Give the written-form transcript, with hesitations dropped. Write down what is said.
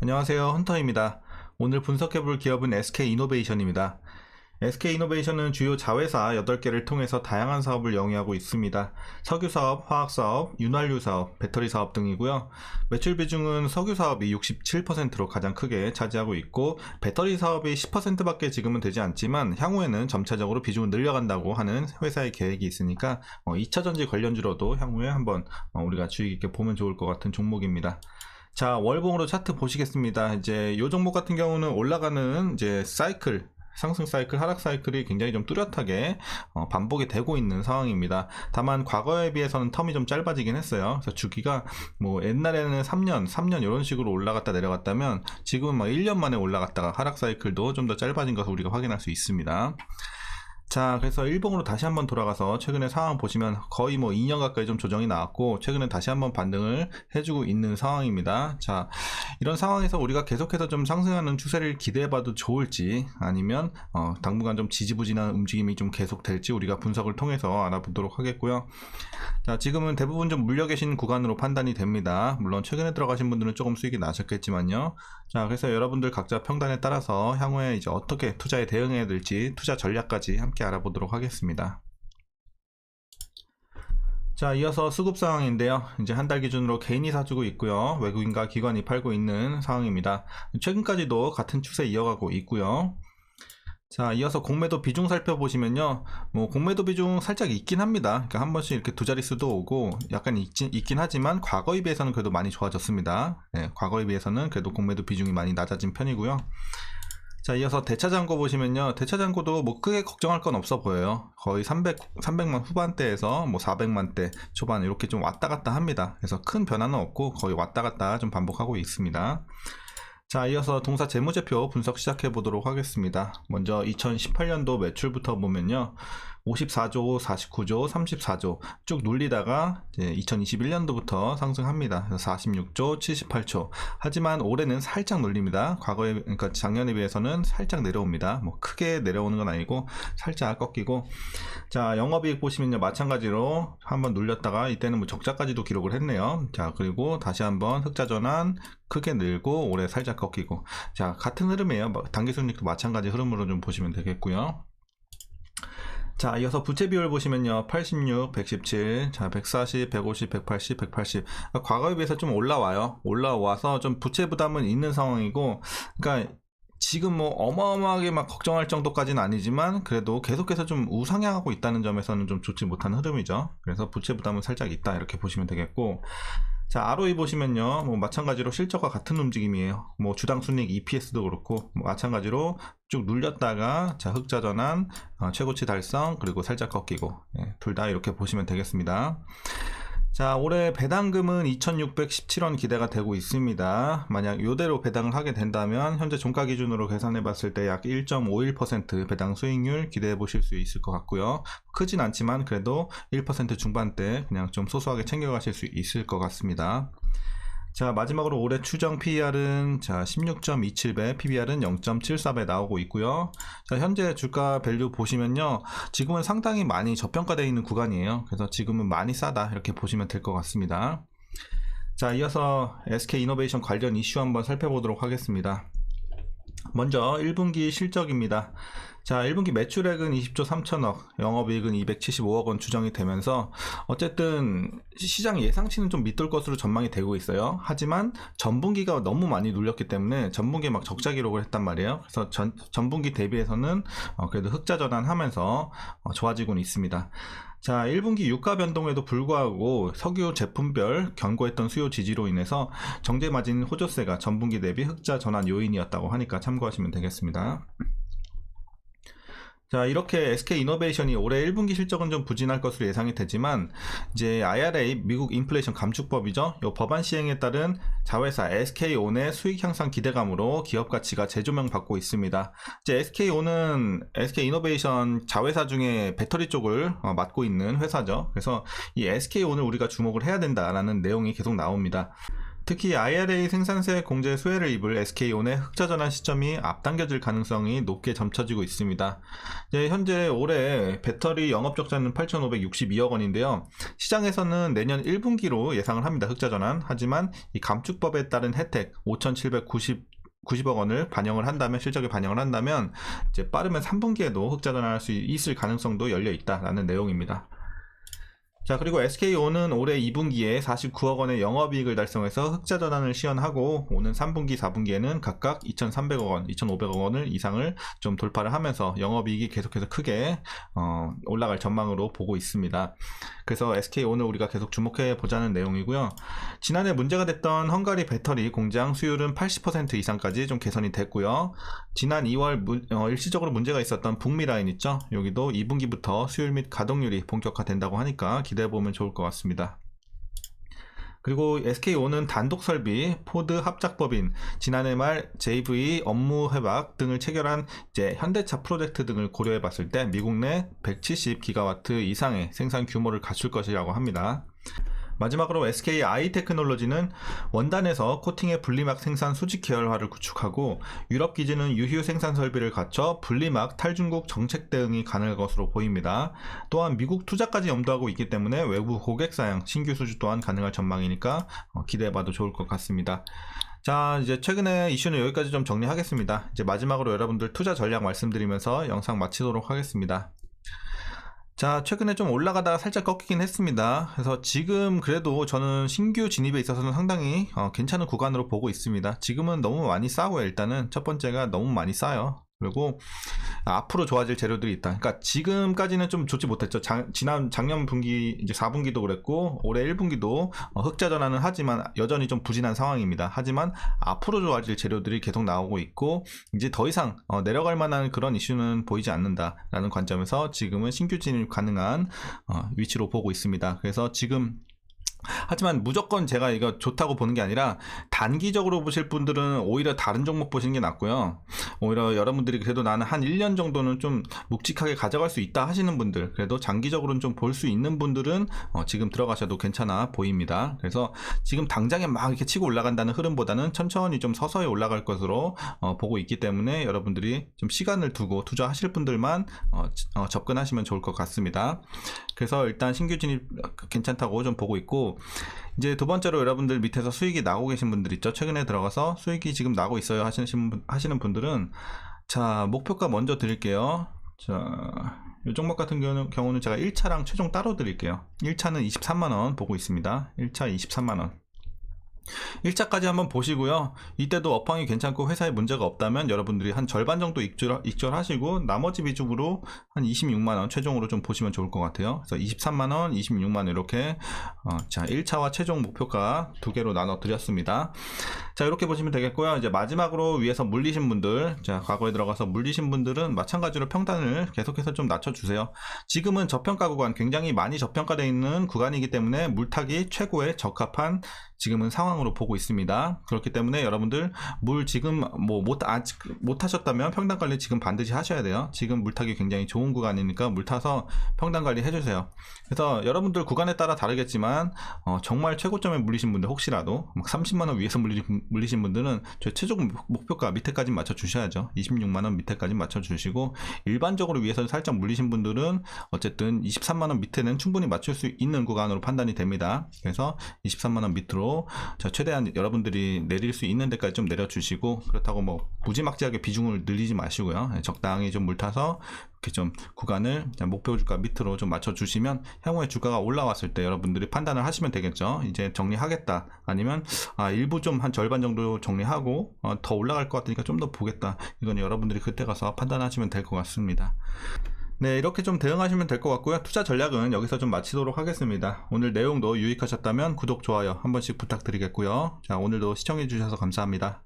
안녕하세요, 헌터입니다. 오늘 분석해볼 기업은 SK이노베이션입니다. SK이노베이션은 주요 자회사 8개를 통해서 다양한 사업을 영위하고 있습니다. 석유사업, 화학사업, 윤활유사업, 배터리사업 등이고요. 매출 비중은 석유사업이 67%로 가장 크게 차지하고 있고, 배터리사업이 10%밖에 지금은 되지 않지만 향후에는 점차적으로 비중을 늘려간다고 하는 회사의 계획이 있으니까 2차전지 관련주로도 향후에 한번 우리가 주의 깊게 보면 좋을 것 같은 종목입니다. 자, 월봉으로 차트 보시겠습니다. 이제 요 종목 같은 경우는 올라가는 이제 사이클, 상승 사이클, 하락 사이클이 굉장히 좀 뚜렷하게 반복이 되고 있는 상황입니다. 다만 과거에 비해서는 텀이 좀 짧아지긴 했어요. 그래서 주기가 뭐 옛날에는 3년 이런 식으로 올라갔다 내려갔다면 지금은 막 1년 만에 올라갔다가 하락 사이클도 좀 더 짧아진 것을 우리가 확인할 수 있습니다. 자, 그래서 일봉으로 다시 한번 돌아가서 최근에 상황 보시면 거의 뭐 2년 가까이 좀 조정이 나왔고, 최근에 다시 한번 반등을 해주고 있는 상황입니다. 자, 이런 상황에서 우리가 계속해서 좀 상승하는 추세를 기대해봐도 좋을지, 아니면 당분간 좀 지지부진한 움직임이 좀 계속될지 우리가 분석을 통해서 알아보도록 하겠고요. 자, 지금은 대부분 좀 물려 계신 구간으로 판단이 됩니다. 물론 최근에 들어가신 분들은 조금 수익이 나셨겠지만요. 자, 그래서 여러분들 각자 평단에 따라서 향후에 이제 어떻게 투자에 대응해야 될지, 투자 전략까지 함께 알아보도록 하겠습니다. 자, 이어서 수급 상황인데요. 이제 한 달 기준으로 개인이 사주고 있고요. 외국인과 기관이 팔고 있는 상황입니다. 최근까지도 같은 추세 이어가고 있고요. 자, 이어서 공매도 비중 살펴보시면요. 뭐 공매도 비중 살짝 있긴 합니다. 그러니까 한 번씩 이렇게 두 자릿수도 오고 약간 있긴 하지만 과거에 비해서는 그래도 많이 좋아졌습니다. 네, 과거에 비해서는 그래도 공매도 비중이 많이 낮아진 편이고요. 자, 이어서 대차잔고 보시면요. 대차잔고도 뭐 크게 걱정할 건 없어 보여요. 거의 300만 후반대에서 뭐 400만대 초반 이렇게 좀 왔다 갔다 합니다. 그래서 큰 변화는 없고 거의 왔다 갔다 좀 반복하고 있습니다. 자, 이어서 동사 재무제표 분석 시작해 보도록 하겠습니다. 먼저 2018년도 매출부터 보면요. 54조, 49조, 34조 쭉 눌리다가 이제 2021년도부터 상승합니다. 46조, 78조. 하지만 올해는 살짝 눌립니다. 과거에, 그러니까 작년에 비해서는 살짝 내려옵니다. 뭐 크게 내려오는 건 아니고 살짝 꺾이고. 자, 영업이익 보시면요. 마찬가지로 한번 눌렸다가 이때는 뭐 적자까지도 기록을 했네요. 자, 그리고 다시 한번 흑자 전환 크게 늘고 올해 살짝 꺾이고. 자, 같은 흐름이에요. 당기순이익도 마찬가지 흐름으로 좀 보시면 되겠고요. 자, 이어서 부채 비율 보시면요. 86, 117, 자, 140, 150, 180, 180. 과거에 비해서 좀 올라와요. 올라와서 좀 부채 부담은 있는 상황이고, 그러니까 지금 뭐 어마어마하게 막 걱정할 정도까지는 아니지만 그래도 계속해서 좀 우상향하고 있다는 점에서는 좀 좋지 못한 흐름이죠. 그래서 부채 부담은 살짝 있다 이렇게 보시면 되겠고, 자, ROE 보시면요. 뭐 마찬가지로 실적과 같은 움직임이에요. 뭐 주당 순이익 EPS도 그렇고 뭐 마찬가지로 쭉 눌렸다가 자, 흑자 전환, 최고치 달성, 그리고 살짝 꺾이고, 둘 다 이렇게 보시면 되겠습니다. 자, 올해 배당금은 2,617원 기대가 되고 있습니다. 만약 이대로 배당을 하게 된다면 현재 종가 기준으로 계산해 봤을 때 약 1.51% 배당 수익률 기대해 보실 수 있을 것 같고요. 크진 않지만 그래도 1% 중반대 그냥 좀 소소하게 챙겨 가실 수 있을 것 같습니다. 자, 마지막으로 올해 추정 PER은 자 16.27배, PBR은 0.74배 나오고 있고요. 자, 현재 주가 밸류 보시면요. 지금은 상당히 많이 저평가되어 있는 구간이에요. 그래서 지금은 많이 싸다 이렇게 보시면 될 것 같습니다. 자, 이어서 SK이노베이션 관련 이슈 한번 살펴보도록 하겠습니다. 먼저 1분기 실적입니다. 자, 1분기 매출액은 20조 3천억, 영업이익은 275억 원 추정이 되면서 어쨌든 시장 예상치는 좀 밑돌 것으로 전망이 되고 있어요. 하지만 전분기가 너무 많이 눌렸기 때문에 전분기에 막 적자 기록을 했단 말이에요. 그래서 전분기 대비해서는 그래도 흑자 전환하면서 좋아지고는 있습니다. 자, 1분기 유가 변동에도 불구하고 석유 제품별 견고했던 수요 지지로 인해서 정제 마진 호조세가 전분기 대비 흑자 전환 요인이었다고 하니까 참고하시면 되겠습니다. 자, 이렇게 SK이노베이션이 올해 1분기 실적은 좀 부진할 것으로 예상이 되지만 이제 IRA 미국 인플레이션 감축법이죠. 이 법안 시행에 따른 자회사 SK온의 수익 향상 기대감으로 기업 가치가 재조명받고 있습니다. 이제 SK온은 SK이노베이션 자회사 중에 배터리 쪽을 맡고 있는 회사죠. 그래서 이 SK온을 우리가 주목을 해야 된다라는 내용이 계속 나옵니다. 특히 IRA 생산세 공제 수혜를 입을 SK온의 흑자 전환 시점이 앞당겨질 가능성이 높게 점쳐지고 있습니다. 현재 올해 배터리 영업적자는 8,562억 원인데요. 시장에서는 내년 1분기로 예상을 합니다. 흑자 전환. 하지만 이 감축법에 따른 혜택 5,790억 원을 반영을 한다면, 실적에 반영을 한다면 이제 빠르면 3분기에도 흑자 전환할 수 있을 가능성도 열려 있다라는 내용입니다. 자, 그리고 SK온은 올해 2분기에 49억 원의 영업이익을 달성해서 흑자 전환을 시현하고 오는 3분기, 4분기에는 각각 2,300억 원, 2,500억 원을 이상을 좀 돌파를 하면서 영업이익이 계속해서 크게 올라갈 전망으로 보고 있습니다. 그래서 SK온을 우리가 계속 주목해 보자는 내용이고요. 지난해 문제가 됐던 헝가리 배터리 공장 수율은 80% 이상까지 좀 개선이 됐고요. 지난 2월 일시적으로 문제가 있었던 북미 라인 있죠? 여기도 2분기부터 수율 및 가동률이 본격화된다고 하니까 기대해보면 좋을 것 같습니다. 그리고 SK온은 단독 설비, 포드 합작법인, 지난해 말 JV 업무 회박 등을 체결한 이제 현대차 프로젝트 등을 고려해 봤을 때 미국 내 170기가와트 이상의 생산 규모를 갖출 것이라고 합니다. 마지막으로 SK 아이테크놀로지는 원단에서 코팅의 분리막 생산 수직 계열화를 구축하고 유럽 기지는 유휴 생산 설비를 갖춰 분리막 탈중국 정책 대응이 가능할 것으로 보입니다. 또한 미국 투자까지 염두하고 있기 때문에 외부 고객 사양 신규 수주 또한 가능할 전망이니까 기대해봐도 좋을 것 같습니다. 자, 이제 최근에 이슈는 여기까지 좀 정리하겠습니다. 이제 마지막으로 여러분들 투자 전략 말씀드리면서 영상 마치도록 하겠습니다. 자, 최근에 좀 올라가다가 살짝 꺾이긴 했습니다. 그래서 지금 그래도 저는 신규 진입에 있어서는 상당히 괜찮은 구간으로 보고 있습니다. 지금은 너무 많이 싸고요. 일단은 첫 번째가 너무 많이 싸요. 그리고 앞으로 좋아질 재료들이 있다. 그러니까 지금까지는 좀 좋지 못했죠. 작년 분기 이제 4분기도 그랬고 올해 1분기도 흑자 전환은 하지만 여전히 좀 부진한 상황입니다. 하지만 앞으로 좋아질 재료들이 계속 나오고 있고 이제 더 이상 내려갈 만한 그런 이슈는 보이지 않는다라는 관점에서 지금은 신규 진입 가능한 위치로 보고 있습니다. 그래서 지금 하지만 무조건 제가 이거 좋다고 보는 게 아니라 단기적으로 보실 분들은 오히려 다른 종목 보시는 게 낫고요. 오히려 여러분들이 그래도 나는 한 1년 정도는 좀 묵직하게 가져갈 수 있다 하시는 분들, 그래도 장기적으로는 좀 볼 수 있는 분들은 지금 들어가셔도 괜찮아 보입니다. 그래서 지금 당장에 막 이렇게 치고 올라간다는 흐름보다는 천천히 좀 서서히 올라갈 것으로 보고 있기 때문에 여러분들이 좀 시간을 두고 투자하실 분들만 접근하시면 좋을 것 같습니다. 그래서 일단 신규 진입 괜찮다고 좀 보고 있고, 이제 두 번째로 여러분들 밑에서 수익이 나고 계신 분들 있죠. 최근에 들어가서 수익이 지금 나고 있어요 하시는 분들은, 자, 목표가 먼저 드릴게요. 자, 이 종목 같은 경우는 제가 1차랑 최종 따로 드릴게요. 1차는 23만원 보고 있습니다. 1차 23만원. 1차까지 한번 보시고요. 이때도 업황이 괜찮고 회사에 문제가 없다면 여러분들이 한 절반 정도 익절하시고 나머지 비중으로 한 26만원 최종으로 좀 보시면 좋을 것 같아요. 그래서 23만원, 26만원 이렇게 자, 1차와 최종 목표가 두 개로 나눠 드렸습니다. 자, 이렇게 보시면 되겠고요. 이제 마지막으로 위에서 물리신 분들, 자, 과거에 들어가서 물리신 분들은 마찬가지로 평단을 계속해서 좀 낮춰주세요. 지금은 저평가 구간, 굉장히 많이 저평가되어 있는 구간이기 때문에 물타기 최고의 적합한 지금은 상황으로 보고 있습니다. 그렇기 때문에 여러분들 물 지금 못 하셨다면 평단 관리 지금 반드시 하셔야 돼요. 지금 물타기 굉장히 좋은 구간이니까 물 타서 평단 관리 해주세요. 그래서 여러분들 구간에 따라 다르겠지만 정말 최고점에 물리신 분들, 혹시라도 30만원 위에서 물리신 분들은 저희 최종 목표가 밑에까지 맞춰 주셔야죠. 26만원 밑에까지 맞춰 주시고, 일반적으로 위에서 살짝 물리신 분들은 어쨌든 23만원 밑에는 충분히 맞출 수 있는 구간으로 판단이 됩니다. 그래서 23만원 밑으로 자, 최대한 여러분들이 내릴 수 있는 데까지 좀 내려주시고, 그렇다고 뭐 무지막지하게 비중을 늘리지 마시고요. 적당히 좀 물타서 이렇게 좀 구간을 목표 주가 밑으로 좀 맞춰주시면 향후에 주가가 올라왔을 때 여러분들이 판단을 하시면 되겠죠. 이제 정리하겠다, 아니면 일부 좀 한 절반 정도 정리하고 더 올라갈 것 같으니까 좀 더 보겠다, 이건 여러분들이 그때 가서 판단하시면 될 것 같습니다. 네, 이렇게 좀 대응하시면 될 것 같고요. 투자 전략은 여기서 좀 마치도록 하겠습니다. 오늘 내용도 유익하셨다면 구독, 좋아요 한 번씩 부탁드리겠고요. 자, 오늘도 시청해 주셔서 감사합니다.